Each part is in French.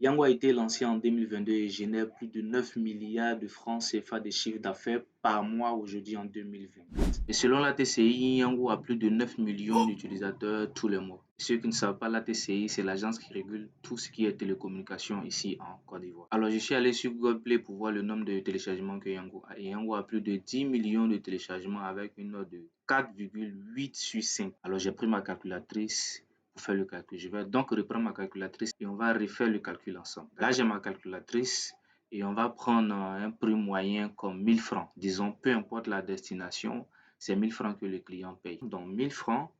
Yango a été lancé en 2022 et génère plus de 9 milliards de francs CFA de chiffre d'affaires par mois aujourd'hui en 2024. Et selon la TCI, Yango a plus de 9 millions d'utilisateurs tous les mois. Ceux qui ne savent pas, la TCI, c'est l'agence qui régule tout ce qui est télécommunication ici en Côte d'Ivoire. Alors, je suis allé sur Google Play pour voir le nombre de téléchargements que Yango a. Et Yango a plus de 10 millions de téléchargements avec une note de 4,8 sur 5. Alors, j'ai pris ma calculatrice pour faire le calcul. Je vais donc reprendre ma calculatrice et on va refaire le calcul ensemble. Là, j'ai ma calculatrice et on va prendre un prix moyen comme 1000 francs. Disons, peu importe la destination, c'est 1000 francs que le client paye. Donc, 1000 francs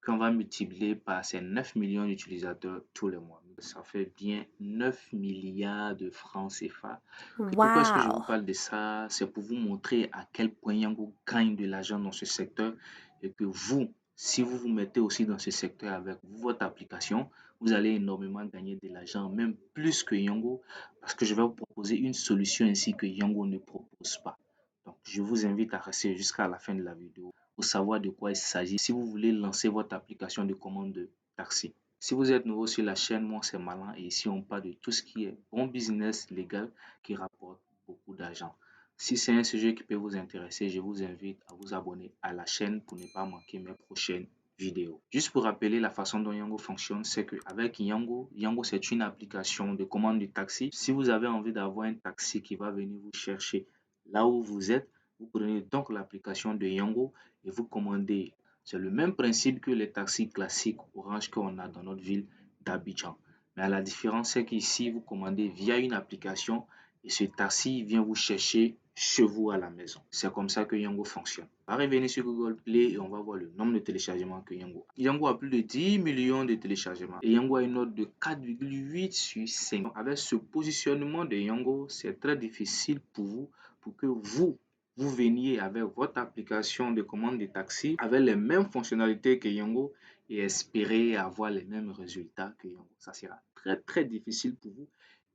qu'on va multiplier par ces 9 millions d'utilisateurs tous les mois. Ça fait bien 9 milliards de francs CFA. Et pourquoi est-ce que je vous Wow! parle de ça? C'est pour vous montrer à quel point Yango gagne de l'argent dans ce secteur et que vous, si vous vous mettez aussi dans ce secteur avec votre application, vous allez énormément gagner de l'argent, même plus que Yango, parce que je vais vous proposer une solution ainsi que Yango ne propose pas. Donc, je vous invite à rester jusqu'à la fin de la vidéo pour savoir de quoi il s'agit si vous voulez lancer votre application de commande de taxi. Si vous êtes nouveau sur la chaîne, moi c'est Malin et ici on parle de tout ce qui est bon business légal qui rapporte beaucoup d'argent. Si c'est un sujet qui peut vous intéresser, je vous invite à vous abonner à la chaîne pour ne pas manquer mes prochaines vidéos. Juste pour rappeler la façon dont Yango fonctionne, c'est qu'avec Yango c'est une application de commande de taxi. Si vous avez envie d'avoir un taxi qui va venir vous chercher là où vous êtes, vous prenez donc l'application de Yango et vous commandez. C'est le même principe que les taxis classiques Orange qu'on a dans notre ville d'Abidjan. Mais la différence, c'est qu'ici, vous commandez via une application et ce taxi vient vous chercher chez vous à la maison. C'est comme ça que Yango fonctionne. On va revenir sur Google Play et on va voir le nombre de téléchargements que Yango a. Yango a plus de 10 millions de téléchargements et Yango a une note de 4,8 sur 5. Avec ce positionnement de Yango, c'est très difficile pour que vous veniez avec votre application de commande de taxi avec les mêmes fonctionnalités que Yango et espérer avoir les mêmes résultats que Yango. Ça sera très très difficile pour vous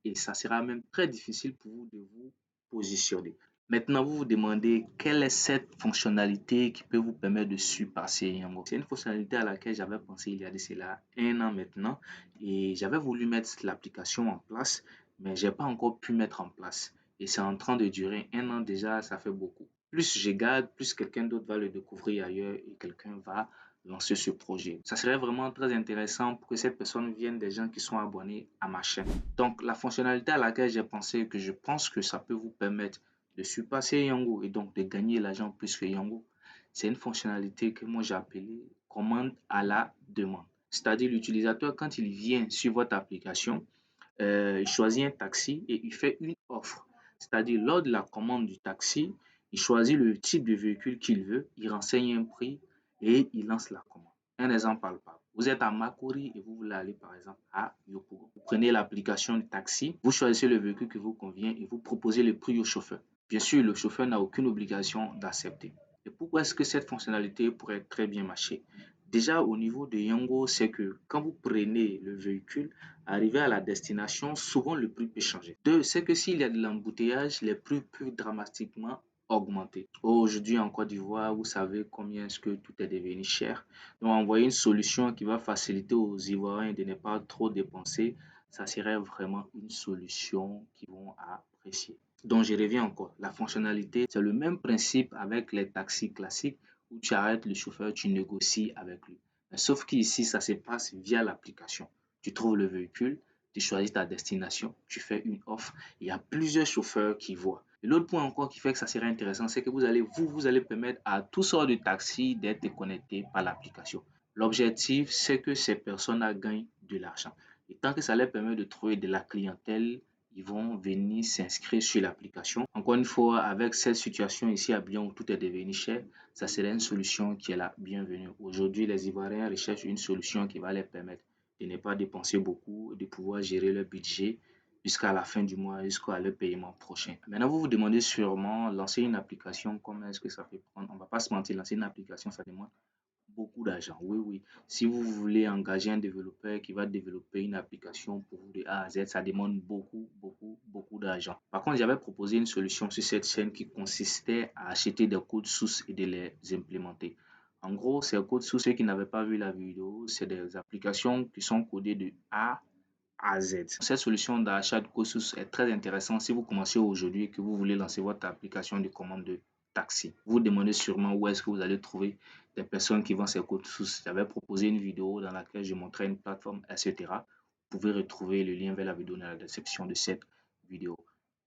et ça sera même très difficile pour vous de vous positionner. Maintenant, vous vous demandez quelle est cette fonctionnalité qui peut vous permettre de surpasser Yango. C'est une fonctionnalité à laquelle j'avais pensé il y a de cela un an maintenant et j'avais voulu mettre l'application en place, mais je n'ai pas encore pu mettre en place. Et c'est en train de durer un an déjà, ça fait beaucoup. Plus je garde, plus quelqu'un d'autre va le découvrir ailleurs et quelqu'un va lancer ce projet. Ça serait vraiment très intéressant pour que cette personne vienne des gens qui sont abonnés à ma chaîne. Donc, la fonctionnalité à laquelle j'ai pensé que je pense que ça peut vous permettre de surpasser Yango et donc de gagner l'argent plus que Yango, c'est une fonctionnalité que moi j'ai appelée commande à la demande. C'est-à-dire l'utilisateur, quand il vient sur votre application, il choisit un taxi et il fait une offre. C'est-à-dire, lors de la commande du taxi, il choisit le type de véhicule qu'il veut, il renseigne un prix et il lance la commande. Un exemple palpable. Vous êtes à Makori et vous voulez aller par exemple à Yopougon. Vous prenez l'application de taxi, vous choisissez le véhicule qui vous convient et vous proposez le prix au chauffeur. Bien sûr, le chauffeur n'a aucune obligation d'accepter. Et pourquoi est-ce que cette fonctionnalité pourrait très bien marcher? Déjà au niveau de Yango, c'est que quand vous prenez le véhicule, arrivé à la destination, souvent le prix peut changer. Deux, c'est que s'il y a de l'embouteillage, les prix peuvent dramatiquement augmenter. Aujourd'hui en Côte d'Ivoire, vous savez combien est-ce que tout est devenu cher. Donc envoyer une solution qui va faciliter aux Ivoiriens de ne pas trop dépenser, ça serait vraiment une solution qu'ils vont apprécier. Donc je reviens encore, la fonctionnalité, c'est le même principe avec les taxis classiques où tu arrêtes le chauffeur, tu négocies avec lui. Mais sauf qu'ici, ça se passe via l'application. Tu trouves le véhicule, tu choisis ta destination, tu fais une offre. Il y a plusieurs chauffeurs qui voient. Et l'autre point encore qui fait que ça serait intéressant, c'est que vous allez permettre à tous sortes de taxis d'être connectés par l'application. L'objectif, c'est que ces personnes gagnent de l'argent. Et tant que ça leur permet de trouver de la clientèle, ils vont venir s'inscrire sur l'application. Encore une fois, avec cette situation ici à Bion où tout est devenu cher, ça serait une solution qui est la bienvenue. Aujourd'hui, les Ivoiriens recherchent une solution qui va leur permettre de ne pas dépenser beaucoup, de pouvoir gérer leur budget jusqu'à la fin du mois, jusqu'à leur paiement prochain. Maintenant, vous vous demandez sûrement, lancer une application, comment est-ce que ça peut prendre? On ne va pas se mentir, lancer une application, ça demande beaucoup d'argent. Oui, oui. Si vous voulez engager un développeur qui va développer une application pour vous de A à Z, ça demande beaucoup, beaucoup, beaucoup d'argent. Par contre, j'avais proposé une solution sur cette chaîne qui consistait à acheter des codes sources et de les implémenter. En gros, ces codes sources, ceux qui n'avaient pas vu la vidéo, c'est des applications qui sont codées de A à Z. Cette solution d'achat de code source est très intéressante si vous commencez aujourd'hui et que vous voulez lancer votre application de commande de taxi. Vous vous demandez sûrement où est-ce que vous allez trouver des personnes qui vendent ces codes sources. J'avais proposé une vidéo dans laquelle je montrais une plateforme, etc. Vous pouvez retrouver le lien vers la vidéo dans la description de cette vidéo.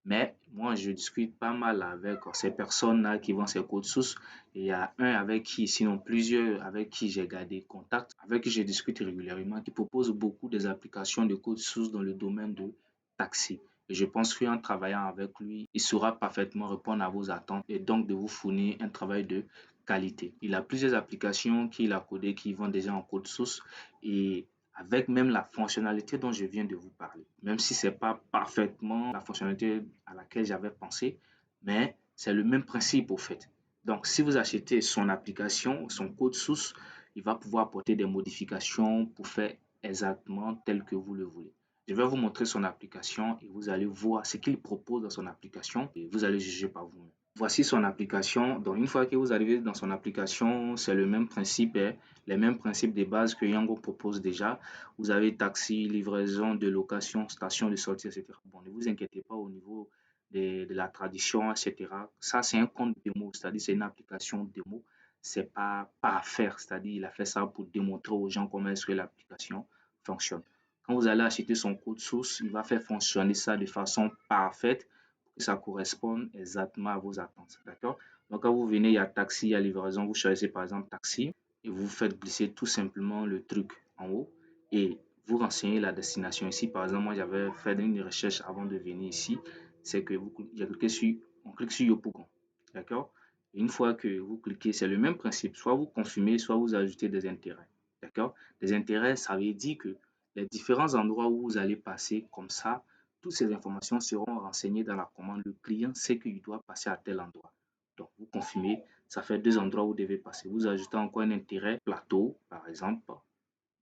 Mais moi, je discute pas mal avec ces personnes-là qui vendent ces codes sources. Il y a un avec qui, sinon plusieurs avec qui j'ai gardé contact, avec qui je discute régulièrement, qui propose beaucoup des applications de codes sources dans le domaine de taxi. Et je pense qu'en travaillant avec lui, il saura parfaitement répondre à vos attentes et donc de vous fournir un travail de qualité. Il a plusieurs applications qu'il a codées qui vont déjà en code source et avec même la fonctionnalité dont je viens de vous parler. Même si ce n'est pas parfaitement la fonctionnalité à laquelle j'avais pensé, mais c'est le même principe au fait. Donc, si vous achetez son application, son code source, il va pouvoir apporter des modifications pour faire exactement tel que vous le voulez. Je vais vous montrer son application et vous allez voir ce qu'il propose dans son application et vous allez juger par vous-même. Voici son application. Donc, une fois que vous arrivez dans son application, c'est le même principe, les mêmes principes de base que Yango propose déjà. Vous avez taxi, livraison, de location, station de sortie, etc. Bon, ne vous inquiétez pas au niveau de la tradition, etc. Ça, c'est un compte démo, c'est-à-dire c'est une application démo. C'est pas à faire, c'est-à-dire il a fait ça pour démontrer aux gens comment est-ce que l'application fonctionne. Quand vous allez acheter son code source, il va faire fonctionner ça de façon parfaite pour que ça corresponde exactement à vos attentes. D'accord? Donc, quand vous venez, il y a taxi, il y a livraison, vous choisissez par exemple taxi et vous faites glisser tout simplement le truc en haut et vous renseignez la destination. Ici, par exemple, moi j'avais fait une recherche avant de venir ici, c'est que on clique sur Yopougon. D'accord? Une fois que vous cliquez, c'est le même principe. Soit vous confirmez, soit vous ajoutez des intérêts. D'accord? Des intérêts, ça veut dire que les différents endroits où vous allez passer, comme ça, toutes ces informations seront renseignées dans la commande. Le client sait qu'il doit passer à tel endroit. Donc, vous confirmez, ça fait deux endroits où vous devez passer. Vous ajoutez encore un intérêt plateau, par exemple.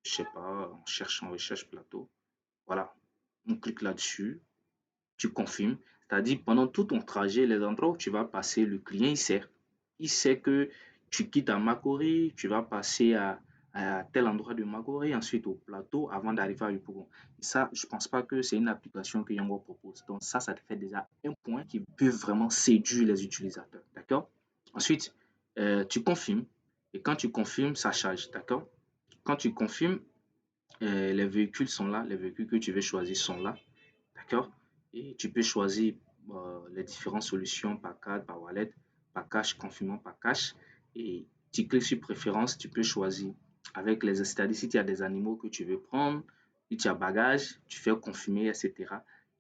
Je sais pas, on recherche plateau. Voilà, on clique là-dessus, tu confirmes. C'est-à-dire, pendant tout ton trajet, les endroits où tu vas passer, le client, il sait. Il sait que tu quittes à Makori, tu vas passer à tel endroit de Makori, ensuite au plateau, avant d'arriver à Yopougon. Ça, je ne pense pas que c'est une application que Yango propose. Donc ça te fait déjà un point qui peut vraiment séduire les utilisateurs. D'accord? Ensuite, tu confirmes. Et quand tu confirmes, ça charge. D'accord? Quand tu confirmes, les véhicules sont là, les véhicules que tu veux choisir sont là. D'accord? Et tu peux choisir les différentes solutions par carte, par wallet, par cash, confirmant par cash. Et tu cliques sur préférence, tu peux choisir avec les c'est-à-dire si tu as des animaux que tu veux prendre, si tu as bagage, tu fais confirmer, etc.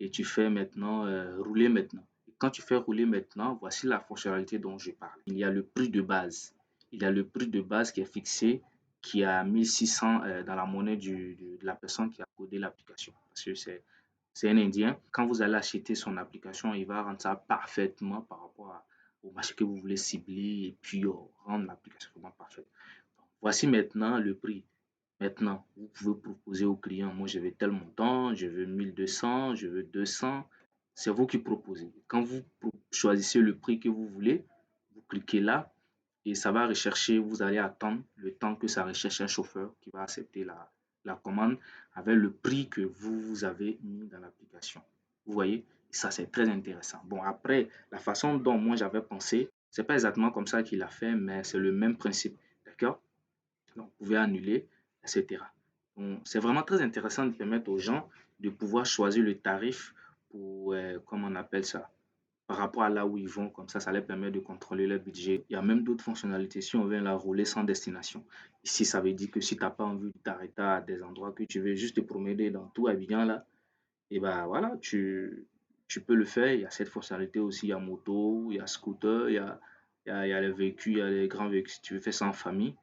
Et tu fais maintenant rouler maintenant. Et quand tu fais rouler maintenant, voici la fonctionnalité dont je parle. Il y a le prix de base. Il y a le prix de base qui est fixé, qui est à 1600 dans la monnaie de la personne qui a codé l'application. Parce que c'est un Indien. Quand vous allez acheter son application, il va rendre ça parfaitement par rapport au marché que vous voulez cibler et puis rendre l'application vraiment parfaite. Voici maintenant le prix. Maintenant, vous pouvez proposer au client, moi je veux tel montant, je veux 1200, je veux 200. C'est vous qui proposez. Quand vous choisissez le prix que vous voulez, vous cliquez là et ça va rechercher, vous allez attendre le temps que ça recherche un chauffeur qui va accepter la commande avec le prix que vous avez mis dans l'application. Vous voyez, ça c'est très intéressant. Bon, après, la façon dont moi j'avais pensé, c'est pas exactement comme ça qu'il a fait, mais c'est le même principe. D'accord? Donc, vous pouvez annuler, etc. C'est vraiment très intéressant de permettre aux gens de pouvoir choisir le tarif pour, comment on appelle ça, par rapport à là où ils vont, comme ça leur permet de contrôler leur budget. Il y a même d'autres fonctionnalités si on veut la rouler sans destination. Ici, ça veut dire que si tu n'as pas envie de t'arrêter à des endroits que tu veux juste te promener dans tout Abidjan là, et ben voilà, tu peux le faire. Il y a cette fonctionnalité aussi, il y a moto, il y a scooter, il y a les véhicules, il y a les grands véhicules. Si tu veux faire ça en famille,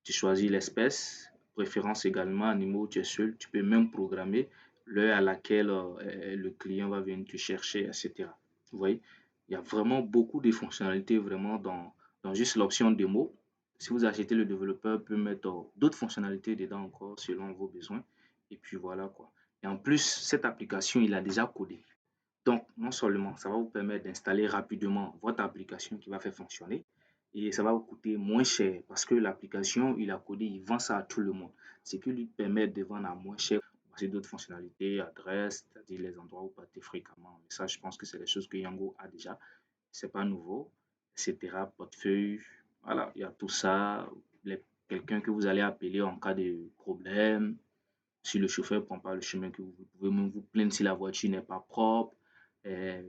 tu choisis l'espèce, préférence également, animaux, tu es seul. Tu peux même programmer l'heure à laquelle le client va venir te chercher, etc. Vous voyez, il y a vraiment beaucoup de fonctionnalités vraiment dans juste l'option démo. Si vous achetez, le développeur peut mettre d'autres fonctionnalités dedans encore selon vos besoins. Et puis voilà quoi. Et en plus, cette application, il a déjà codé. Donc, non seulement ça va vous permettre d'installer rapidement votre application qui va faire fonctionner, et ça va vous coûter moins cher parce que l'application, il a codé, il vend ça à tout le monde. Ce qui lui permet de vendre à moins cher. voici d'autres fonctionnalités, adresse, c'est-à-dire les endroits où partez fréquemment. Mais ça, je pense que c'est des choses que Yango a déjà. C'est pas nouveau, etc. Portefeuille, voilà, il y a tout ça. Quelqu'un que vous allez appeler en cas de problème. Si le chauffeur ne prend pas le chemin que vous pouvez même vous plaindre si la voiture n'est pas propre. Euh,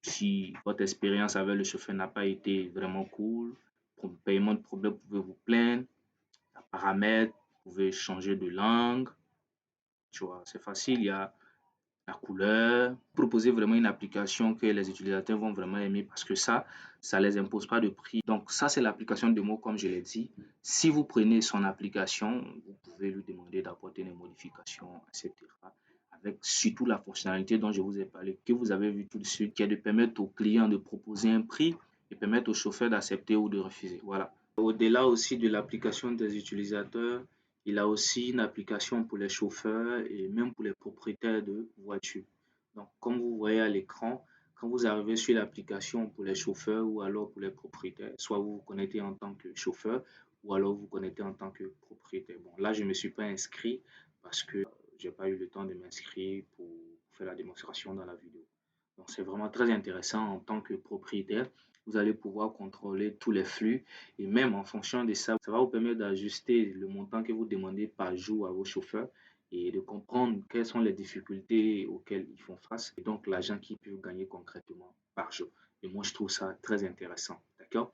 si votre expérience avec le chauffeur n'a pas été vraiment cool, pour paiement de problème, vous pouvez vous plaindre. Paramètres, vous pouvez changer de langue. Tu vois, c'est facile. Il y a la couleur. Proposer vraiment une application que les utilisateurs vont vraiment aimer parce que ça les impose pas de prix. Donc ça, c'est l'application de mots comme je l'ai dit. Si vous prenez son application, vous pouvez lui demander d'apporter des modifications, etc. Avec surtout la fonctionnalité dont je vous ai parlé, que vous avez vu tout de suite, qui est de permettre au client de proposer un prix et permettre au chauffeur d'accepter ou de refuser. Voilà. Au-delà aussi de l'application des utilisateurs, il a aussi une application pour les chauffeurs et même pour les propriétaires de voitures. Donc, comme vous voyez à l'écran, quand vous arrivez sur l'application pour les chauffeurs ou alors pour les propriétaires, soit vous vous connectez en tant que chauffeur ou alors vous vous connectez en tant que propriétaire. Bon, là, je ne me suis pas inscrit parce que je n'ai pas eu le temps de m'inscrire pour faire la démonstration dans la vidéo. Donc, c'est vraiment très intéressant en tant que propriétaire. Vous allez pouvoir contrôler tous les flux et même en fonction de ça, ça va vous permettre d'ajuster le montant que vous demandez par jour à vos chauffeurs et de comprendre quelles sont les difficultés auxquelles ils font face et donc l'argent qu'ils peuvent gagner concrètement par jour. Et moi, je trouve ça très intéressant. D'accord?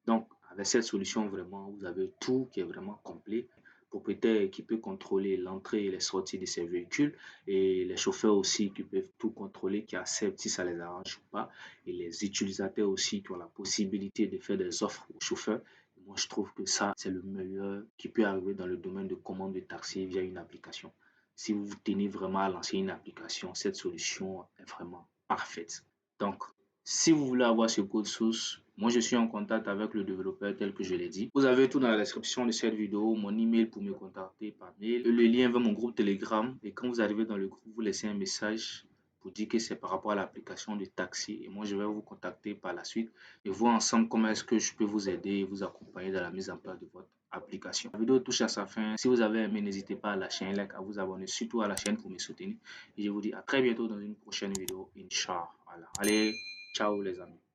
Donc, avec cette solution, vraiment, vous avez tout qui est vraiment complet. Propriétaire qui peut contrôler l'entrée et les sorties de ses véhicules et les chauffeurs aussi qui peuvent tout contrôler, qui acceptent si ça les arrange ou pas. Et les utilisateurs aussi qui ont la possibilité de faire des offres aux chauffeurs. Moi, je trouve que ça, c'est le meilleur qui peut arriver dans le domaine de commande de taxi via une application. Si vous tenez vraiment à lancer une application, cette solution est vraiment parfaite. Donc, si vous voulez avoir ce code source, moi je suis en contact avec le développeur tel que je l'ai dit. Vous avez tout dans la description de cette vidéo, mon email pour me contacter par mail, le lien vers mon groupe Telegram. Et quand vous arrivez dans le groupe, vous laissez un message pour dire que c'est par rapport à l'application de taxi. Et moi je vais vous contacter par la suite et voir ensemble comment est-ce que je peux vous aider et vous accompagner dans la mise en place de votre application. La vidéo touche à sa fin. Si vous avez aimé, n'hésitez pas à lâcher un like, à vous abonner surtout à la chaîne pour me soutenir. Et je vous dis à très bientôt dans une prochaine vidéo, Inch'Allah. Allez, ciao les amis.